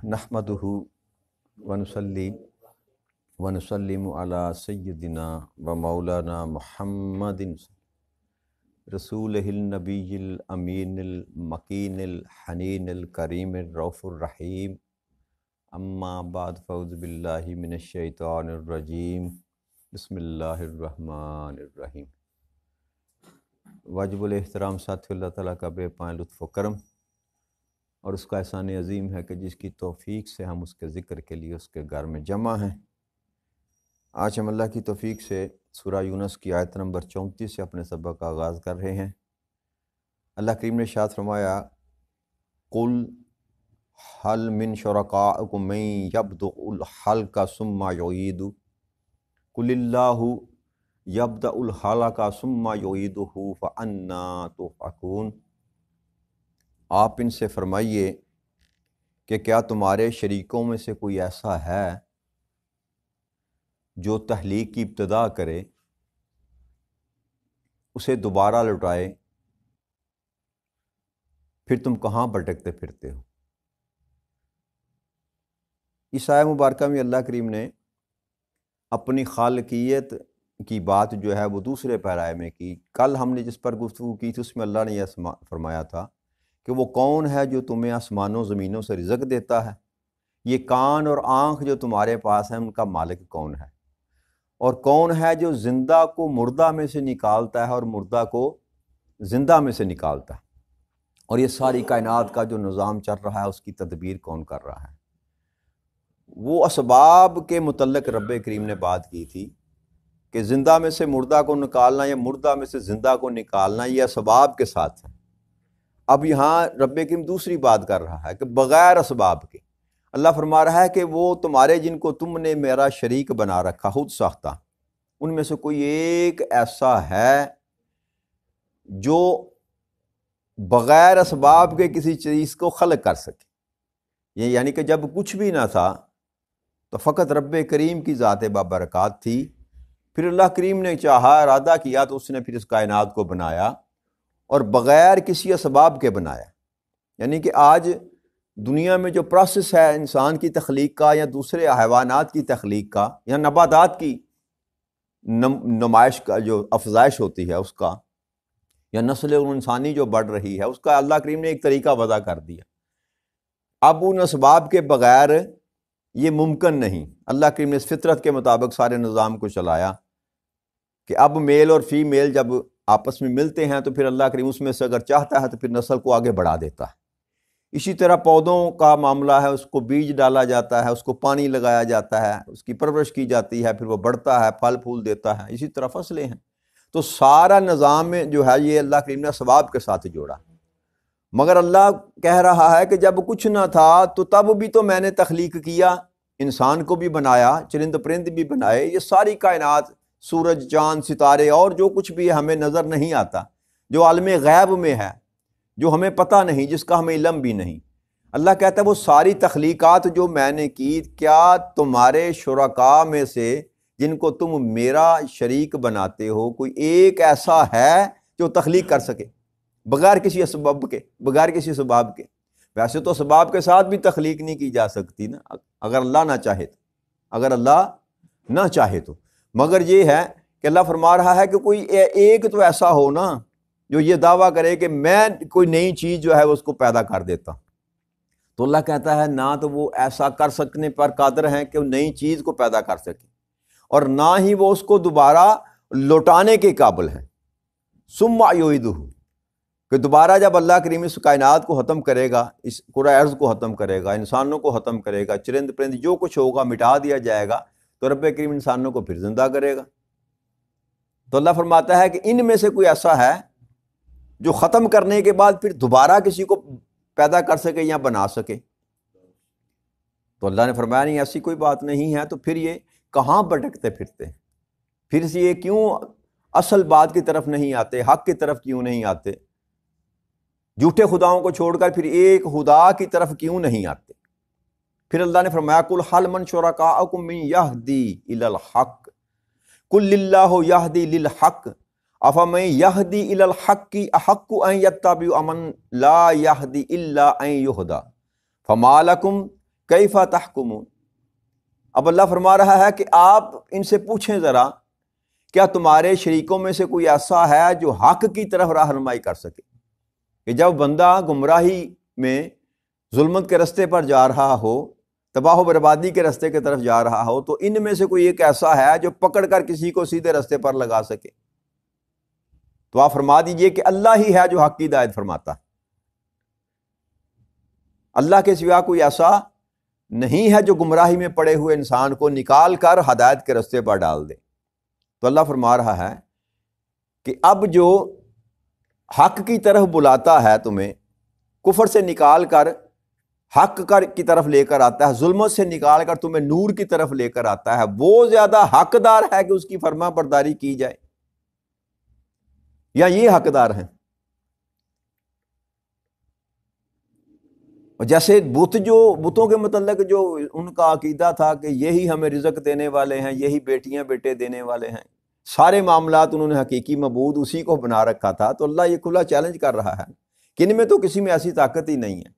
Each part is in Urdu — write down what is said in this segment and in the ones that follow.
نحمدہ ونصلی ونسلم علی سیدنا و مولانا محمد رسولہ النبی الامین المکین الحنین الکریم الرؤوف الرحیم اما بعد فاعوذ باللہ من الشیطان الرجیم بسم اللہ الرحمن الرحیم۔ واجب الاحترام ساتھی اللہ تعالیٰ کا بے پائیں لطف و کرم اور اس کا احسان عظیم ہے کہ جس کی توفیق سے ہم اس کے ذکر کے لیے اس کے گھر میں جمع ہیں۔ آج ہم اللہ کی توفیق سے سورہ یونس کی آیت نمبر 34 سے اپنے سبق کا آغاز کر رہے ہیں۔ اللہ کریم نے ارشاد فرمایا قل هل من شرکائکم من یبدأ الخلق ثم یعیدہ قل اللہ یبدأ الخلق ثم یعیدہ فأنی تؤفکون۔ آپ ان سے فرمائیے کہ کیا تمہارے شریکوں میں سے کوئی ایسا ہے جو تخلیق کی ابتدا کرے، اسے دوبارہ لوٹائے، پھر تم کہاں بھٹکتے پھرتے ہو؟ اس آیہ مبارکہ میں اللہ کریم نے اپنی خالقیت کی بات جو ہے وہ دوسرے پیرائے میں کی۔ کل ہم نے جس پر گفتگو کی تھی اس میں اللہ نے یہ فرمایا تھا کہ وہ کون ہے جو تمہیں آسمانوں زمینوں سے رزق دیتا ہے، یہ کان اور آنکھ جو تمہارے پاس ہیں ان کا مالک کون ہے، اور کون ہے جو زندہ کو مردہ میں سے نکالتا ہے اور مردہ کو زندہ میں سے نکالتا ہے، اور یہ ساری کائنات کا جو نظام چل رہا ہے اس کی تدبیر کون کر رہا ہے۔ وہ اسباب کے متعلق رب کریم نے بات کی تھی کہ زندہ میں سے مردہ کو نکالنا یا مردہ میں سے زندہ کو نکالنا یہ اسباب کے ساتھ ہے۔ اب یہاں رب کریم دوسری بات کر رہا ہے کہ بغیر اسباب کے اللہ فرما رہا ہے کہ وہ تمہارے جن کو تم نے میرا شریک بنا رکھا خود ساختہ، ان میں سے کوئی ایک ایسا ہے جو بغیر اسباب کے کسی چیز کو خلق کر سکے۔ یہ یعنی کہ جب کچھ بھی نہ تھا تو فقط رب کریم کی ذات بابرکات تھی، پھر اللہ کریم نے چاہا، ارادہ کیا تو اس نے پھر اس کائنات کو بنایا اور بغیر کسی اسباب کے بنایا۔ یعنی کہ آج دنیا میں جو پروسیس ہے انسان کی تخلیق کا یا دوسرے حیوانات کی تخلیق کا یا نباتات کی نمائش کا جو افزائش ہوتی ہے اس کا، یا نسل انسانی جو بڑھ رہی ہے اس کا اللہ کریم نے ایک طریقہ وضع کر دیا۔ اب ان اسباب کے بغیر یہ ممکن نہیں۔ اللہ کریم نے اس فطرت کے مطابق سارے نظام کو چلایا کہ اب میل اور فیمیل جب آپس میں ملتے ہیں تو پھر اللہ کریم اس میں سے اگر چاہتا ہے تو پھر نسل کو آگے بڑھا دیتا ہے۔ اسی طرح پودوں کا معاملہ ہے، اس کو بیج ڈالا جاتا ہے، اس کو پانی لگایا جاتا ہے، اس کی پرورش کی جاتی ہے، پھر وہ بڑھتا ہے، پھل پھول دیتا ہے۔ اسی طرح فصلیں ہیں، تو سارا نظام میں جو ہے یہ اللہ کریم نے اسباب کے ساتھ جوڑا۔ مگر اللہ کہہ رہا ہے کہ جب کچھ نہ تھا تو تب بھی تو میں نے تخلیق کیا، انسان کو بھی بنایا، چرند پرند بھی بنائے۔ یہ ساری کائنات، سورج، چاند، ستارے اور جو کچھ بھی ہمیں نظر نہیں آتا، جو عالم غیب میں ہے، جو ہمیں پتہ نہیں، جس کا ہمیں علم بھی نہیں، اللہ کہتا ہے وہ ساری تخلیقات جو میں نے کی، کیا تمہارے شرکاء میں سے جن کو تم میرا شریک بناتے ہو کوئی ایک ایسا ہے جو تخلیق کر سکے بغیر کسی اسباب کے، بغیر کسی سباب کے؟ ویسے تو اسباب کے ساتھ بھی تخلیق نہیں کی جا سکتی نا، اگر اللہ نہ چاہے تو، اگر اللہ نہ چاہے تو۔ مگر یہ ہے کہ اللہ فرما رہا ہے کہ کوئی ایک تو ایسا ہو نا جو یہ دعویٰ کرے کہ میں کوئی نئی چیز جو ہے اس کو پیدا کر دیتا۔ تو اللہ کہتا ہے نہ تو وہ ایسا کر سکنے پر قادر ہیں کہ وہ نئی چیز کو پیدا کر سکے، اور نہ ہی وہ اس کو دوبارہ لوٹانے کے قابل ہیں۔ ثم یعیدہ، کہ دوبارہ جب اللہ کریم اس کائنات کو ختم کرے گا، اس کرۂ ارض کو ختم کرے گا، انسانوں کو ختم کرے گا، چرند پرند جو کچھ ہوگا مٹا دیا جائے گا، تو رب کریم انسانوں کو پھر زندہ کرے گا۔ تو اللہ فرماتا ہے کہ ان میں سے کوئی ایسا ہے جو ختم کرنے کے بعد پھر دوبارہ کسی کو پیدا کر سکے یا بنا سکے؟ تو اللہ نے فرمایا نہیں، ایسی کوئی بات نہیں ہے۔ تو پھر یہ کہاں بھٹکتے پھرتے ہیں؟ پھر سے یہ کیوں اصل بات کی طرف نہیں آتے، حق کی طرف کیوں نہیں آتے؟ جھوٹے خداؤں کو چھوڑ کر پھر ایک خدا کی طرف کیوں نہیں آتے؟ پھر اللہ نے فرمایا قل هل من شرکاءکم من یہدی الی الحق قل اللہ یہدی للحق افمن یہدی الی الحق احق ان یتبع من لا یہدی الا ان یہدی فما لکم کیف تحکمون۔ اب اللہ فرما رہا ہے کہ آپ ان سے پوچھیں ذرا، کیا تمہارے شریکوں میں سے کوئی ایسا ہے جو حق کی طرف رہنمائی کر سکے؟ کہ جب بندہ گمراہی میں ظلمت کے رستے پر جا رہا ہو، تباہ و بربادی کے رستے کی طرف جا رہا ہو، تو ان میں سے کوئی ایک ایسا ہے جو پکڑ کر کسی کو سیدھے رستے پر لگا سکے؟ تو آپ فرما دیجئے کہ اللہ ہی ہے جو حق کی ہدایت فرماتا ہے، اللہ کے سوا کوئی ایسا نہیں ہے جو گمراہی میں پڑے ہوئے انسان کو نکال کر ہدایت کے رستے پر ڈال دے۔ تو اللہ فرما رہا ہے کہ اب جو حق کی طرف بلاتا ہے تمہیں، کفر سے نکال کر حق کی طرف لے کر آتا ہے، ظلمت سے نکال کر تمہیں نور کی طرف لے کر آتا ہے، وہ زیادہ حقدار ہے کہ اس کی فرما برداری کی جائے، یا یہ حقدار ہیں؟ جیسے بتوں کے متعلق جو ان کا عقیدہ تھا کہ یہی ہمیں رزق دینے والے ہیں، یہی بیٹیاں بیٹے دینے والے ہیں، سارے معاملات انہوں نے حقیقی معبود اسی کو بنا رکھا تھا۔ تو اللہ یہ کھلا چیلنج کر رہا ہے کہ ان میں تو کسی میں ایسی طاقت ہی نہیں ہے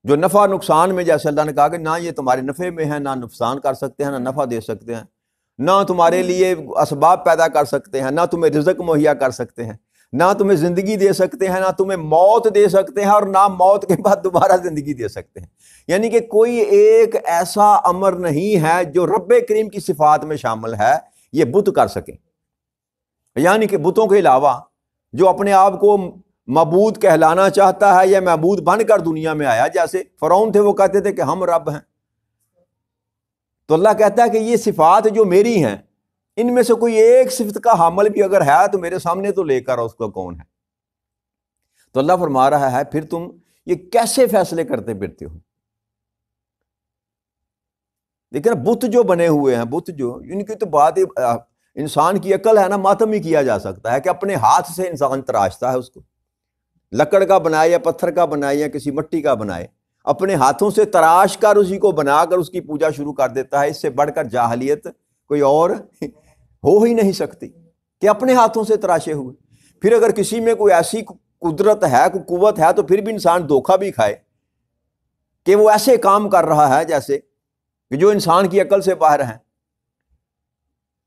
جو نفع نقصان میں، جیسے اللہ نے کہا کہ نہ یہ تمہارے نفع میں ہے، نہ نقصان کر سکتے ہیں، نہ نفع دے سکتے ہیں، نہ تمہارے لیے اسباب پیدا کر سکتے ہیں، نہ تمہیں رزق مہیا کر سکتے ہیں، نہ تمہیں زندگی دے سکتے ہیں، نہ تمہیں موت دے سکتے ہیں، اور نہ موت کے بعد دوبارہ زندگی دے سکتے ہیں۔ یعنی کہ کوئی ایک ایسا امر نہیں ہے جو رب کریم کی صفات میں شامل ہے یہ بت کر سکیں۔ یعنی کہ بتوں کے علاوہ جو اپنے آپ کو معبود کہلانا چاہتا ہے یا معبود بن کر دنیا میں آیا، جیسے فرعون تھے، وہ کہتے تھے کہ ہم رب ہیں، تو اللہ کہتا ہے کہ یہ صفات جو میری ہیں، ان میں سے کوئی ایک صفت کا حامل بھی اگر ہے تو میرے سامنے تو لے کر اس کو کون ہے؟ تو اللہ فرما رہا ہے پھر تم یہ کیسے فیصلے کرتے پھرتے ہو؟ لیکن بت جو بنے ہوئے ہیں، بت جو ان کی تو بات انسان کی عقل ہے نا، ماتم ہی کیا جا سکتا ہے کہ اپنے ہاتھ سے انسان تراشتا ہے اس کو، لکڑ کا بنائے یا پتھر کا بنائے یا کسی مٹی کا بنائے، اپنے ہاتھوں سے تراش کر اسی کو بنا کر اس کی پوجا شروع کر دیتا ہے۔ اس سے بڑھ کر جاہلیت کوئی اور ہو ہی نہیں سکتی کہ اپنے ہاتھوں سے تراشے ہوئے۔ پھر اگر کسی میں کوئی ایسی قدرت ہے، کوئی قوت ہے، تو پھر بھی انسان دھوکہ بھی کھائے کہ وہ ایسے کام کر رہا ہے جیسے کہ جو انسان کی عقل سے باہر ہیں،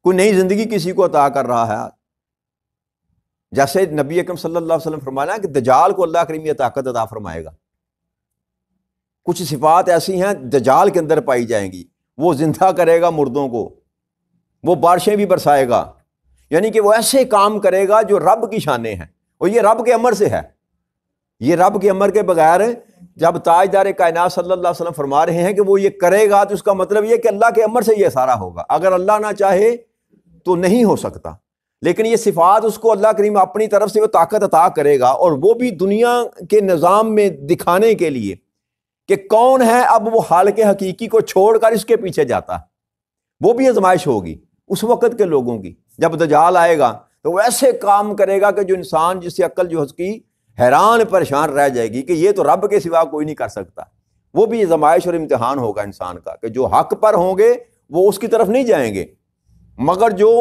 کوئی نئی زندگی کسی کو عطا کر رہا ہے۔ جیسے نبی اکرم صلی اللہ علیہ وسلم فرمانا کہ دجال کو اللہ کریم یہ طاقت عطا فرمائے گا، کچھ صفات ایسی ہیں دجال کے اندر پائی جائیں گی، وہ زندہ کرے گا مردوں کو، وہ بارشیں بھی برسائے گا، یعنی کہ وہ ایسے کام کرے گا جو رب کی شانیں ہیں، اور یہ رب کے امر سے ہے۔ یہ رب کے امر کے بغیر جب تاجدار کائنات صلی اللہ علیہ وسلم فرما رہے ہیں کہ وہ یہ کرے گا، تو اس کا مطلب یہ کہ اللہ کے امر سے یہ سارا ہوگا۔ اگر اللہ نہ چاہے تو نہیں ہو سکتا، لیکن یہ صفات اس کو اللہ کریم اپنی طرف سے وہ طاقت عطا کرے گا، اور وہ بھی دنیا کے نظام میں دکھانے کے لیے کہ کون ہے اب وہ خالق حقیقی کو چھوڑ کر اس کے پیچھے جاتا ہے۔ وہ بھی آزمائش ہوگی اس وقت کے لوگوں کی، جب دجال آئے گا تو وہ ایسے کام کرے گا کہ جو انسان جس سے عقل جو اس کی حیران پریشان رہ جائے گی کہ یہ تو رب کے سوا کوئی نہیں کر سکتا۔ وہ بھی آزمائش اور امتحان ہوگا انسان کا کہ جو حق پر ہوں گے وہ اس کی طرف نہیں جائیں گے، مگر جو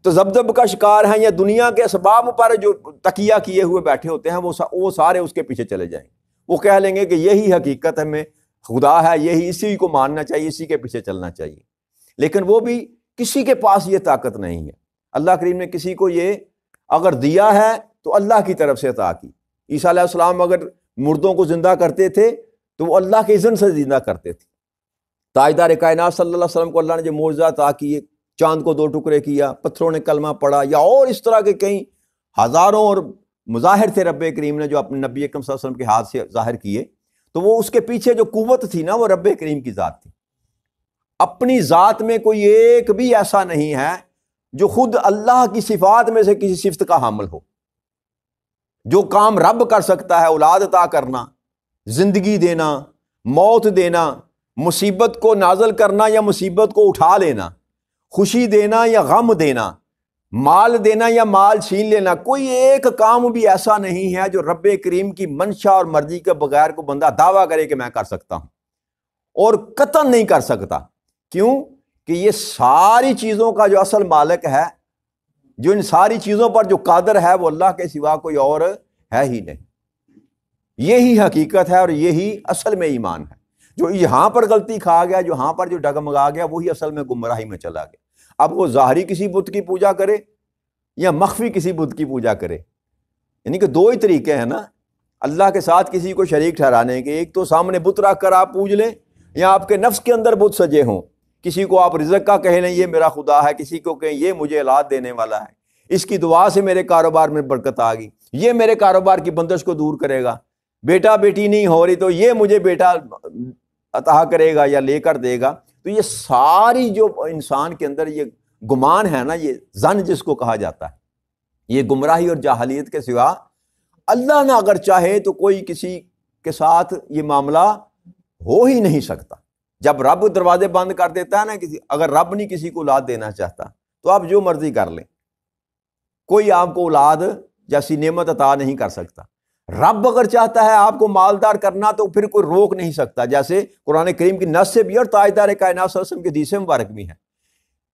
تذبذب کا شکار ہیں یا دنیا کے اسباب پر جو تکیہ کیے ہوئے بیٹھے ہوتے ہیں وہ سارے اس کے پیچھے چلے جائیں گے۔ وہ کہہ لیں گے کہ یہی حقیقت ہمیں خدا ہے، یہی اسی کو ماننا چاہیے، اسی کے پیچھے چلنا چاہیے۔ لیکن وہ بھی کسی کے پاس یہ طاقت نہیں ہے۔ اللہ کریم نے کسی کو یہ اگر دیا ہے تو اللہ کی طرف سے عطا کی۔ عیسیٰ علیہ السلام اگر مردوں کو زندہ کرتے تھے تو وہ اللہ کے اذن سے زندہ کرتے تھے۔ تاجدار کائنات صلی اللہ علیہ وسلم کو اللہ نے جو معجزہ عطا کیے، چاند کو 2 ٹکڑے کیا، پتھروں نے کلمہ پڑھا، یا اور اس طرح کے کئی ہزاروں اور مظاہر تھے رب کریم نے جو اپنے نبی اکرم صلی اللہ علیہ وسلم کے ہاتھ سے ظاہر کیے، تو وہ اس کے پیچھے جو قوت تھی نا وہ رب کریم کی ذات تھی۔ اپنی ذات میں کوئی ایک بھی ایسا نہیں ہے جو خود اللہ کی صفات میں سے کسی صفت کا حامل ہو۔ جو کام رب کر سکتا ہے، اولاد عطا کرنا، زندگی دینا، موت دینا، مصیبت کو نازل کرنا یا مصیبت کو اٹھا لینا، خوشی دینا یا غم دینا، مال دینا یا مال چھین لینا، کوئی ایک کام بھی ایسا نہیں ہے جو رب کریم کی منشا اور مرضی کے بغیر کو بندہ دعویٰ کرے کہ میں کر سکتا ہوں، اور قطعاً نہیں کر سکتا۔ کیوں؟ کہ یہ ساری چیزوں کا جو اصل مالک ہے، جو ان ساری چیزوں پر جو قادر ہے، وہ اللہ کے سوا کوئی اور ہے ہی نہیں۔ یہی حقیقت ہے اور یہی اصل میں ایمان ہے۔ جو یہاں پر غلطی کھا گیا، جو یہاں پر جو ڈگمگا گیا، وہی اصل میں گمراہی میں چلا گیا۔ اب وہ ظاہری کسی بت کی پوجا کرے یا مخفی کسی بت کی پوجا کرے، یعنی کہ دو ہی طریقے ہیں نا اللہ کے ساتھ کسی کو شریک ٹھہرانے کے۔ ایک تو سامنے بت رکھ کر آپ پوج لیں، یا آپ کے نفس کے اندر بت سجے ہوں، کسی کو آپ رزق کا کہہ لیں یہ میرا خدا ہے، کسی کو کہیں یہ مجھے اولاد دینے والا ہے، اس کی دعا سے میرے کاروبار میں برکت آ گئی، یہ میرے کاروبار کی بندش کو دور کرے گا، بیٹا بیٹی نہیں ہو رہی تو یہ مجھے بیٹا عطا کرے گا یا لے کر دے گا۔ تو یہ ساری جو انسان کے اندر یہ گمان ہے نا، یہ ظن جس کو کہا جاتا ہے، یہ گمراہی اور جاہلیت کے سوا اللہ نہ اگر چاہے تو کوئی کسی کے ساتھ یہ معاملہ ہو ہی نہیں سکتا۔ جب رب دروازے بند کر دیتا ہے نا اگر رب نہیں کسی کو اولاد دینا چاہتا تو آپ جو مرضی کر لیں، کوئی آپ کو اولاد جیسی نعمت عطا نہیں کر سکتا۔ رب اگر چاہتا ہے آپ کو مالدار کرنا تو پھر کوئی روک نہیں سکتا، جیسے قرآن کریم کی نص سے بھی اور تاجدار کائنات صلی اللہ علیہ وسلم کی حدیث مبارک بھی ہے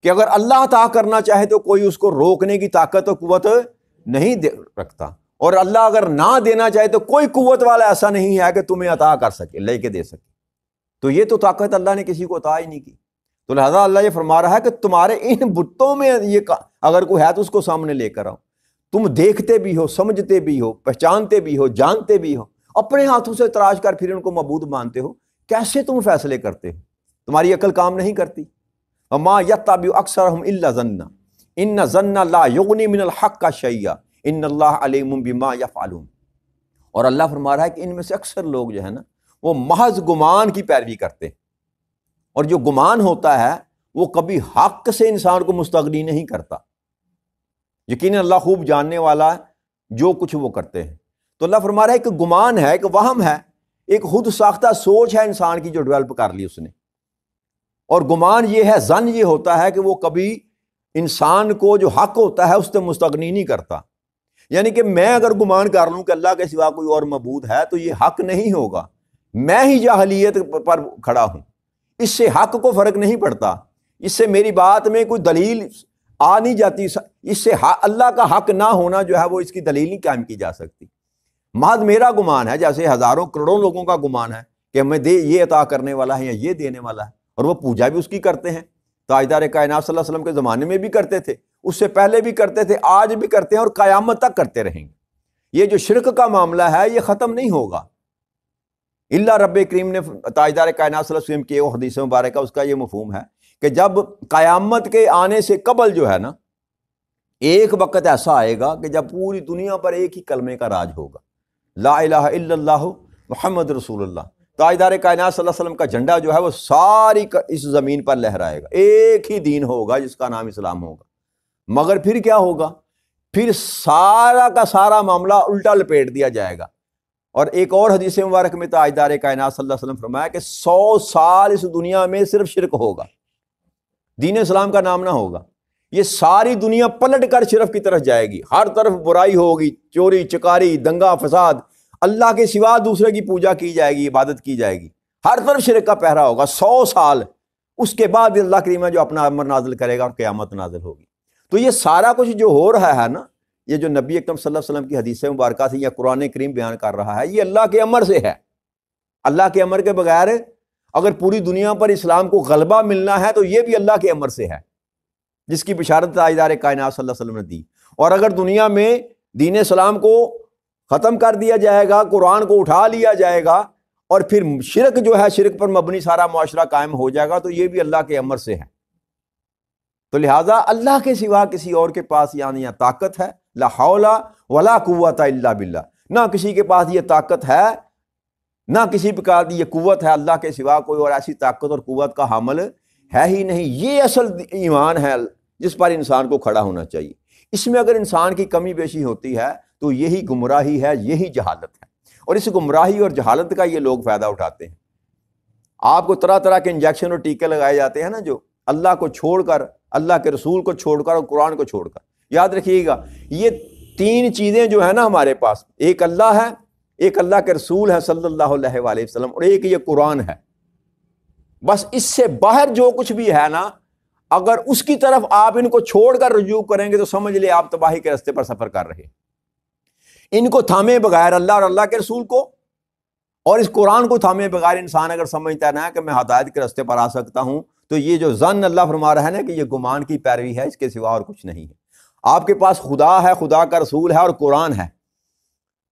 کہ اگر اللہ عطا کرنا چاہے تو کوئی اس کو روکنے کی طاقت و قوت نہیں رکھتا، اور اللہ اگر نہ دینا چاہے تو کوئی قوت والا ایسا نہیں ہے کہ تمہیں عطا کر سکے، لے کے دے سکے۔ تو یہ تو طاقت اللہ نے کسی کو عطا ہی نہیں کی، تو لہذا اللہ یہ فرما رہا ہے کہ تمہارے ان بتوں میں یہ اگر کوئی ہے تو اس کو سامنے لے کر آؤ، تم دیکھتے بھی ہو، سمجھتے بھی ہو، پہچانتے بھی ہو، جانتے بھی ہو، اپنے ہاتھوں سے تراش کر پھر ان کو معبود مانتے ہو، کیسے تم فیصلے کرتے ہو؟ تمہاری عقل کام نہیں کرتی۔ وما یتبع اکثرهم الا ظنا ان الظن لا یغنی من الحق شیئا ان اللہ علیم بما یفعلون۔ اور اللہ فرما رہا ہے کہ ان میں سے اکثر لوگ جو ہے نا وہ محض گمان کی پیروی کرتے ہیں، اور جو گمان ہوتا ہے وہ کبھی حق سے انسان کو مستغنی نہیں کرتا۔ یقیناً اللہ خوب جاننے والا ہے جو کچھ وہ کرتے ہیں۔ تو اللہ فرما رہا ہے کہ گمان ہے، کہ وہم ہے، ایک خود ساختہ سوچ ہے انسان کی جو ڈیولپ کر لی اس نے، اور گمان یہ ہے، ظن یہ ہوتا ہے کہ وہ کبھی انسان کو جو حق ہوتا ہے اس سے مستغنی نہیں کرتا۔ یعنی کہ میں اگر گمان کر لوں کہ اللہ کے سوا کوئی اور معبود ہے تو یہ حق نہیں ہوگا، میں ہی جاہلیت پر کھڑا ہوں، اس سے حق کو فرق نہیں پڑتا، اس سے میری بات میں کوئی دلیل آ نہیں جاتی، اس سے اللہ کا حق نہ ہونا جو ہے وہ اس کی دلیل نہیں قائم کی جا سکتی۔ محض میرا گمان ہے، جیسے ہزاروں کروڑوں لوگوں کا گمان ہے کہ ہمیں یہ عطا کرنے والا ہے یا یہ دینے والا ہے، اور وہ پوجا بھی اس کی کرتے ہیں۔ تاجدار کائنات صلی اللہ علیہ وسلم کے زمانے میں بھی کرتے تھے، اس سے پہلے بھی کرتے تھے، آج بھی کرتے ہیں اور قیامت تک کرتے رہیں گے۔ یہ جو شرک کا معاملہ ہے یہ ختم نہیں ہوگا۔ اللہ رب کریم نے تاجدار کائنات صلی اللہ علیہ وسلم کی حدیث مبارکہ اس کا یہ مفہوم ہے کہ جب قیامت کے آنے سے قبل جو ہے نا ایک وقت ایسا آئے گا کہ جب پوری دنیا پر ایک ہی کلمے کا راج ہوگا، لا الہ الا اللہ محمد رسول اللہ۔ تاجدار کائنات صلی اللہ علیہ وسلم کا جھنڈا جو ہے وہ ساری اس زمین پر لہرائے گا، ایک ہی دین ہوگا جس کا نام اسلام ہوگا۔ مگر پھر کیا ہوگا؟ پھر سارا کا سارا معاملہ الٹا لپیٹ دیا جائے گا۔ اور ایک اور حدیث مبارک میں تاجدار کائنات صلی اللہ علیہ وسلم فرمایا کہ 100 سال اس دنیا میں صرف شرک ہوگا، دین اسلام کا نام نہ ہوگا۔ یہ ساری دنیا پلٹ کر شرک کی طرف جائے گی، ہر طرف برائی ہوگی، چوری چکاری، دنگا فساد، اللہ کے سوا دوسرے کی پوجا کی جائے گی، عبادت کی جائے گی، ہر طرف شرک کا پہرا ہوگا 100 سال۔ اس کے بعد اللہ کریم جو اپنا امر نازل کرے گا اور قیامت نازل ہوگی۔ تو یہ سارا کچھ جو ہو رہا ہے نا، یہ جو نبی اکرم صلی اللہ علیہ وسلم کی حدیث مبارکہ سے یا قرآن کریم بیان کر رہا ہے، یہ اللہ کے امر سے ہے۔ اللہ کے امر کے بغیر اگر پوری دنیا پر اسلام کو غلبہ ملنا ہے تو یہ بھی اللہ کے امر سے ہے، جس کی بشارت تاجدار کائنات صلی اللہ علیہ وسلم نے دی۔ اور اگر دنیا میں دین اسلام کو ختم کر دیا جائے گا، قرآن کو اٹھا لیا جائے گا، اور پھر شرک جو ہے، شرک پر مبنی سارا معاشرہ قائم ہو جائے گا، تو یہ بھی اللہ کے امر سے ہے۔ تو لہٰذا اللہ کے سوا کسی اور کے پاس یعنی طاقت ہے، لا حول ولا قوت الا باللہ، نہ کسی کے پاس یہ طاقت ہے، نہ کسی پرکار کی یہ قوت ہے، اللہ کے سوا کوئی اور ایسی طاقت اور قوت کا حامل ہے ہی نہیں۔ یہ اصل ایمان ہے جس پر انسان کو کھڑا ہونا چاہیے۔ اس میں اگر انسان کی کمی بیشی ہوتی ہے تو یہی گمراہی ہے، یہی جہالت ہے، اور اس گمراہی اور جہالت کا یہ لوگ فائدہ اٹھاتے ہیں۔ آپ کو طرح طرح کے انجیکشن اور ٹیکے لگائے جاتے ہیں نا، جو اللہ کو چھوڑ کر، اللہ کے رسول کو چھوڑ کر اور قرآن کو چھوڑ کر۔ یاد رکھیے گا، یہ 3 چیزیں جو ہیں نا ہمارے پاس، ایک اللہ ہے، ایک اللہ کے رسول ہے صلی اللہ علیہ وآلہ وسلم، اور ایک یہ قرآن ہے۔ بس اس سے باہر جو کچھ بھی ہے نا، اگر اس کی طرف آپ ان کو چھوڑ کر رجوع کریں گے تو سمجھ لے آپ تباہی کے راستے پر سفر کر رہے ہیں۔ ان کو تھامے بغیر اللہ اور اللہ کے رسول کو، اور اس قرآن کو تھامے بغیر انسان اگر سمجھتا ہے نا کہ میں ہدایت کے راستے پر آ سکتا ہوں، تو یہ جو ظن اللہ فرما رہا ہے نا کہ یہ گمان کی پیروی ہے، اس کے سوا اور کچھ نہیں ہے۔ آپ کے پاس خدا ہے، خدا کا رسول ہے اور قرآن ہے۔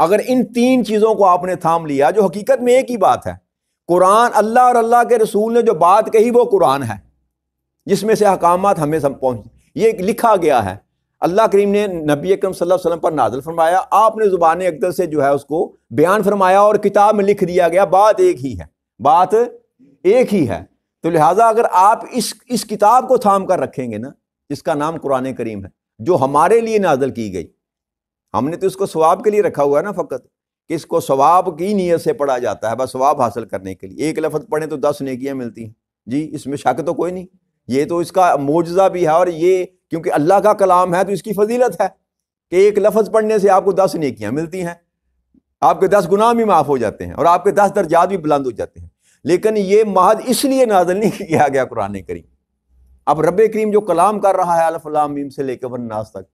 اگر ان تین چیزوں کو آپ نے تھام لیا، جو حقیقت میں ایک ہی بات ہے، قرآن، اللہ اور اللہ کے رسول نے جو بات کہی وہ قرآن ہے، جس میں سے احکامات ہمیں پہنچ، یہ لکھا گیا ہے، اللہ کریم نے نبی اکرم صلی اللہ علیہ وسلم پر نازل فرمایا، آپ نے زبان اقدس سے جو ہے اس کو بیان فرمایا اور کتاب میں لکھ دیا گیا، بات ایک ہی ہے، بات ایک ہی ہے۔ تو لہٰذا اگر آپ اس کتاب کو تھام کر رکھیں گے نا، جس کا نام قرآن کریم ہے، جو ہمارے لیے نازل کی گئی، ہم نے تو اس کو ثواب کے لیے رکھا ہوا ہے نا، فقط کہ اس کو ثواب کی نیت سے پڑھا جاتا ہے، بس ثواب حاصل کرنے کے لیے، ایک لفظ پڑھیں تو 10 نیکیاں ملتی ہیں، جی اس میں شک تو کوئی نہیں، یہ تو اس کا معجزہ بھی ہے، اور یہ کیونکہ اللہ کا کلام ہے تو اس کی فضیلت ہے کہ ایک لفظ پڑھنے سے آپ کو 10 نیکیاں ملتی ہیں، آپ کے 10 گناہ بھی معاف ہو جاتے ہیں اور آپ کے 10 درجات بھی بلند ہو جاتے ہیں۔ لیکن یہ محض اس لیے نازل نہیں کیا گیا قرآن کریم۔ اب رب کریم جو کلام کر رہا ہے الف لام میم سے لے کے والناس تک،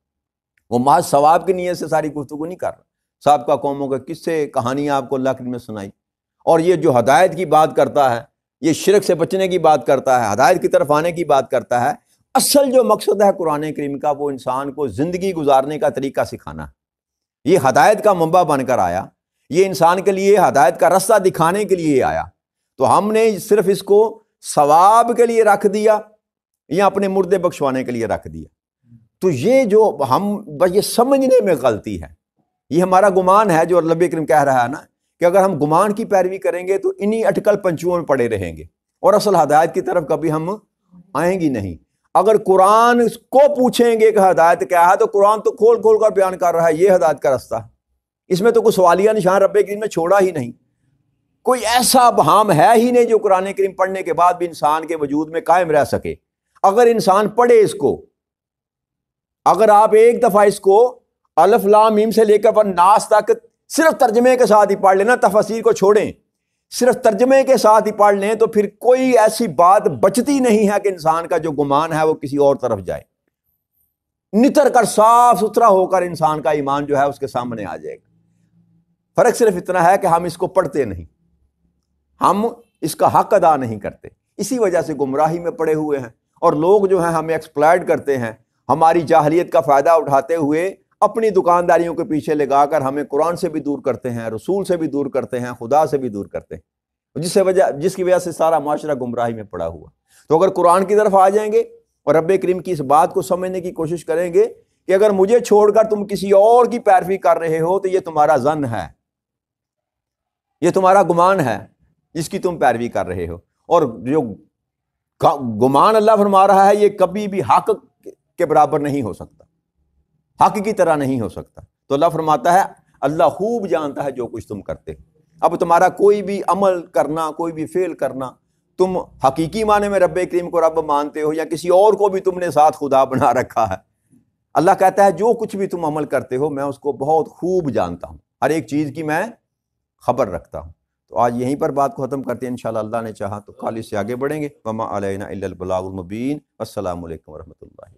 وہ محض ثواب کی نیت سے ساری گفتگو نہیں کر رہا، سابقہ قوموں کے قصے کہانیاں آپ کو اللہ کریم نے سنائی، اور یہ جو ہدایت کی بات کرتا ہے، یہ شرک سے بچنے کی بات کرتا ہے، ہدایت کی طرف آنے کی بات کرتا ہے۔ اصل جو مقصد ہے قرآن کریم کا، وہ انسان کو زندگی گزارنے کا طریقہ سکھانا ہے۔ یہ ہدایت کا منبع بن کر آیا، یہ انسان کے لیے ہدایت کا راستہ دکھانے کے لیے آیا، تو ہم نے صرف اس کو ثواب کے لیے رکھ دیا یا اپنے مردے بخشوانے کے لیے رکھ دیا؟ تو یہ جو ہم یہ سمجھنے میں غلطی ہے، یہ ہمارا گمان ہے جو رب کریم کہہ رہا ہے نا کہ اگر ہم گمان کی پیروی کریں گے تو انہی اٹکل پنچوؤں میں پڑے رہیں گے اور اصل ہدایت کی طرف کبھی ہم آئیں گی نہیں۔ اگر قرآن کو پوچھیں گے کہ ہدایت کیا ہے، تو قرآن تو کھول کھول کر بیان کر رہا ہے یہ ہدایت کا راستہ ہے، اس میں تو کوئی سوالیہ نشان رب کریم نے چھوڑا ہی نہیں، کوئی ایسا ابہام ہے ہی نہیں جو قرآن کریم پڑھنے کے بعد بھی انسان کے وجود میں قائم رہ سکے۔ اگر انسان پڑھے اس کو، اگر آپ ایک دفعہ اس کو الف لام میم سے لے کر ناس تک صرف ترجمے کے ساتھ ہی پڑھ لینا، تفاسیر کو چھوڑیں، صرف ترجمے کے ساتھ ہی پڑھ لیں، تو پھر کوئی ایسی بات بچتی نہیں ہے کہ انسان کا جو گمان ہے وہ کسی اور طرف جائے، نتر کر صاف ستھرا ہو کر انسان کا ایمان جو ہے اس کے سامنے آ جائے گا۔ فرق صرف اتنا ہے کہ ہم اس کو پڑھتے نہیں، ہم اس کا حق ادا نہیں کرتے، اسی وجہ سے گمراہی میں پڑے ہوئے ہیں، اور لوگ جو ہیں ہمیں ایکسپلائٹ کرتے ہیں، ہماری جاہلیت کا فائدہ اٹھاتے ہوئے اپنی دکانداریوں کے پیچھے لگا کر ہمیں قرآن سے بھی دور کرتے ہیں، رسول سے بھی دور کرتے ہیں، خدا سے بھی دور کرتے ہیں، جس کی وجہ سے سارا معاشرہ گمراہی میں پڑا ہوا۔ تو اگر قرآن کی طرف آ جائیں گے اور رب کریم کی اس بات کو سمجھنے کی کوشش کریں گے کہ اگر مجھے چھوڑ کر تم کسی اور کی پیروی کر رہے ہو تو یہ تمہارا ظن ہے، یہ تمہارا گمان ہے جس کی تم پیروی کر رہے ہو، اور جو گمان اللہ فرما رہا ہے یہ کبھی بھی حق کے برابر نہیں ہو سکتا، حق کی طرح نہیں ہو سکتا۔ تو اللہ فرماتا ہے اللہ خوب جانتا ہے جو کچھ تم کرتے ہو۔ اب تمہارا کوئی بھی عمل کرنا، کوئی بھی فعل کرنا، تم حقیقی معنی میں رب کریم کو رب مانتے ہو یا کسی اور کو بھی تم نے ساتھ خدا بنا رکھا ہے، اللہ کہتا ہے جو کچھ بھی تم عمل کرتے ہو میں اس کو بہت خوب جانتا ہوں، ہر ایک چیز کی میں خبر رکھتا ہوں۔ تو آج یہیں پر بات کو ختم کرتے ہیں، انشاءاللہ اللہ نے چاہا تو کل اس سے آگے بڑھیں گے۔ وما علینا الا البلاغ المبین۔ السلام علیکم ورحمۃ اللہ۔